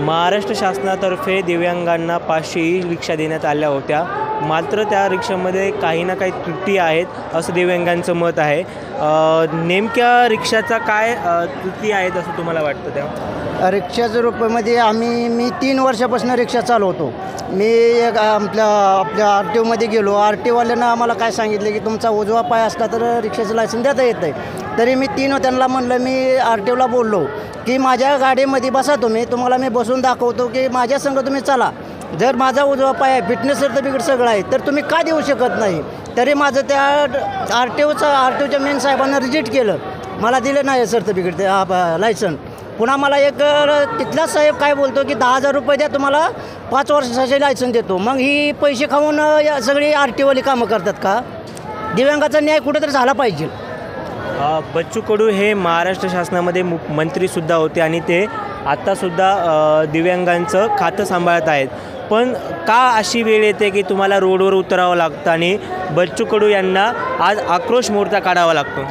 महाराष्ट्र शासनातर्फे दिव्यांगांना 500 ई रिक्षा देण्यात आल्या होत्या, मात्र त्या रिक्षामध्ये काही ना काही त्रुटी आहेत असं दिव्यांगांचं मत आहे। नेमक्या रिक्षाचा काय त्रुटी आहेत असं तुम्हाला वाटतं? त्या रिक्षाच्या रूपामध्ये मी 3 वर्षापासून रिक्षा चालवतो। मी एक आपल्या RTOमध्ये गेलो, RTOवाल्यानं आम्हाला काय सांगितलं की तुमचा उजवा पाय असला तर रिक्षाचं लायसन देता येतं आहे। तरी मी त्यांना म्हणलं, मी RTOला बोललो की माझ्या गाडीमध्ये बसा, तुम्हाला मी बसून दाखवतो की माझ्या संग तुम्ही चला। जर माझा उजवा पाय आहे, फिटनेस सर्टिफिकेट सगळं आहे, तर तुम्ही का देऊ शकत नाही? तरी माझं त्या RTOच्या मेन साहेबांना रिजेक्ट केलं, मला दिलं नाही सर्टिफिकेट लायसन। पुन्हा मला एक तिथला साहेब काय बोलतो की 10,000 रुपये द्या, तुम्हाला 5 वर्षाचे लायसन देतो। मग ही पैसे खाऊन सगळी RTOवाली कामं करतात का? दिव्यांगाचा न्याय कुठेतरी झाला पाहिजे। बच्चू कडू हे महाराष्ट्र शासनामध्ये मंत्रीसुद्धा होते आणि ते आत्तासुद्धा दिव्यांगांचं खातं सांभाळत आहेत, पण का अशी वेळ येते की तुम्हाला रोडवर उतरावं लागतं आणि बच्चू कडू यांना आज आक्रोश मोर्चा काढावा लागतो?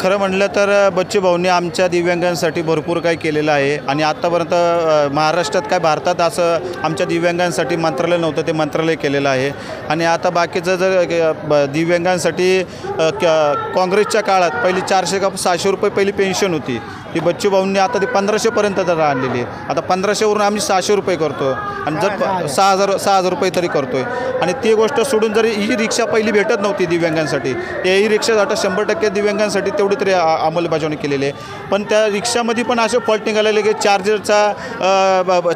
खरं म्हटलं तर बच्चू भाऊंनी आमच्या दिव्यांगांसाठी भरपूर काही केलेलं आहे आणि आत्तापर्यंत महाराष्ट्रात काय भारतात असं आमच्या दिव्यांगांसाठी मंत्रालय नव्हतं, ते मंत्रालय केलेलं आहे। आणि आता बाकीचं जर दिव्यांगांसाठी काँग्रेसच्या काळात पहिली 400 का 600 रुपये पहिली पेन्शन होती, ती बच्चू भाऊंनी आता ती 1500पर्यंत तर आणलेली आहे। आता 1500वरून आम्ही 600 रुपये करतो आणि जर 6,000 रुपये तरी करतो आहे। आणि ती गोष्ट सोडून जर ही रिक्षा पहिली भेटत नव्हती दिव्यांगांसाठी, त्या ही रिक्षा आता 100% दिव्यांगांसाठी तेवढी तरी अंमलबजावणी केलेली आहे। पण त्या रिक्षामध्ये पण असे फॉल्ट निघालेले की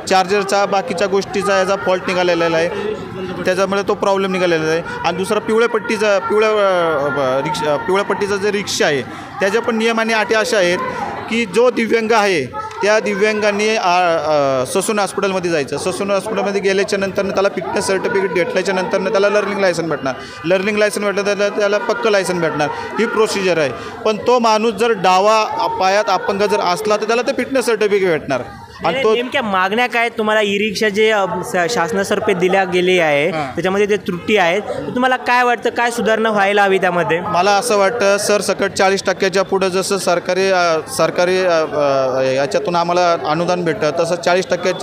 चार्जरचा बाकीच्या गोष्टीचा याचा फॉल्ट निघालेला आहे, त्याच्यामुळे तो प्रॉब्लेम निघालेला आहे। आणि दुसरा पिवळ्या पट्टीचा जे रिक्षा आहे त्याच्या पण नियम आणि अटी अशा आहेत की जो दिव्यांग आहे त्या दिव्यांगांनी ससून हॉस्पिटलमध्ये जायचं। ससून हॉस्पिटलमध्ये गेल्याच्या नंतर त्याला फिटनेस सर्टिफिकेट घेतल्याच्या नंतर त्याला लर्निंग लायसन भेटणार, लर्निंग लायसन भेटलं त्याला पक्कं लायसन भेटणार, ही प्रोसिजर आहे। पण तो माणूस जर डावा पायात अपंग जर असला तर त्याला ते फिटनेस सर्टिफिकेट भेटणार। आणि तो नेमक्या मागण्या काय तुम्हाला? ई रिक्षा जे शासनातर्फे दिल्या गेले आहे त्याच्यामध्ये जे त्रुटी आहेत, तुम्हाला काय वाटतं, काय सुधारणा व्हायला हवी त्यामध्ये? मला असं वाटतं सरसकट 40%च्या पुढं जसं सरकारी याच्यातून आम्हाला अनुदान भेटतं, तसं 40%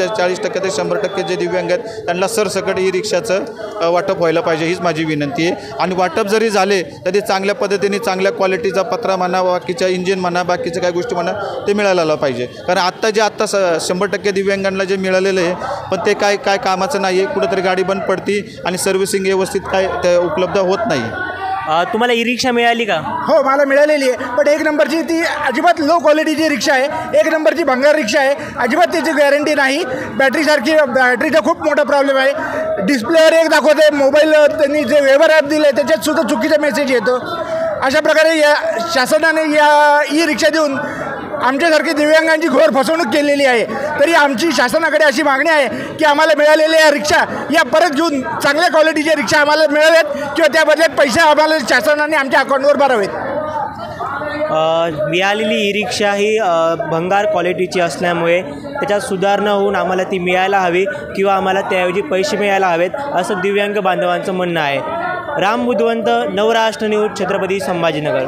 ते 100% जे दिव्यांग आहेत त्यांना सरसकट ई रिक्षाचं वाटप व्हायला पाहिजे, हीच माझी विनंती आहे। आणि वाटप जरी झाले तरी चांगल्या पद्धतीने चांगल्या क्वालिटीचा पत्रा म्हणा, बाकीच्या इंजिन म्हणा, बाकीच्या काही गोष्टी म्हणा ते मिळायला पाहिजे। कारण आत्ता 100% दिव्यांगांना जे मिळालेलं आहे पण ते काय कामाचं नाही आहे, कुठंतरी गाडी बंद पडती आणि सर्व्हिसिंग व्यवस्थित काय ते उपलब्ध होत नाही। तुम्हाला ई रिक्षा मिळाली का? हो, मला मिळालेली आहे, पण 1 नंबरची ती अजिबात लो क्वालिटीची रिक्षा आहे, 1 नंबरची भंगार रिक्षा आहे, अजिबात त्याची गॅरंटी नाही। बॅटरीचा खूप मोठा प्रॉब्लेम आहे, डिस्प्लेवर एक दाखवते, मोबाईल त्यांनी जे वेबर ॲप दिलं आहे त्याच्यात सुद्धा चुकीचा मेसेज येतो। अशा प्रकारे या शासनाने या ई रिक्षा देऊन आमच्यासारखी दिव्यांगांची घोर फसवणूक केलेली आहे। तरी आमची शासनाकडे अशी मागणी आहे की आम्हाला मिळालेल्या या रिक्षा या परत घेऊन चांगल्या क्वालिटीच्या रिक्षा आम्हाला मिळाव्यात किंवा त्या बदल्यात पैसे आम्हाला शासनाने आमच्या अकाउंटवर भरावेत। मिळालेली ई रिक्षा ही भंगार क्वालिटीची असल्यामुळे त्याच्यात सुधारणा होऊन आम्हाला ती मिळायला हवी किंवा आम्हाला त्याऐवजी पैसे मिळायला हवेत असं दिव्यांग बांधवांचं म्हणणं आहे। राम बुधवंत, नवराष्ट्र न्यूज, छत्रपती संभाजीनगर।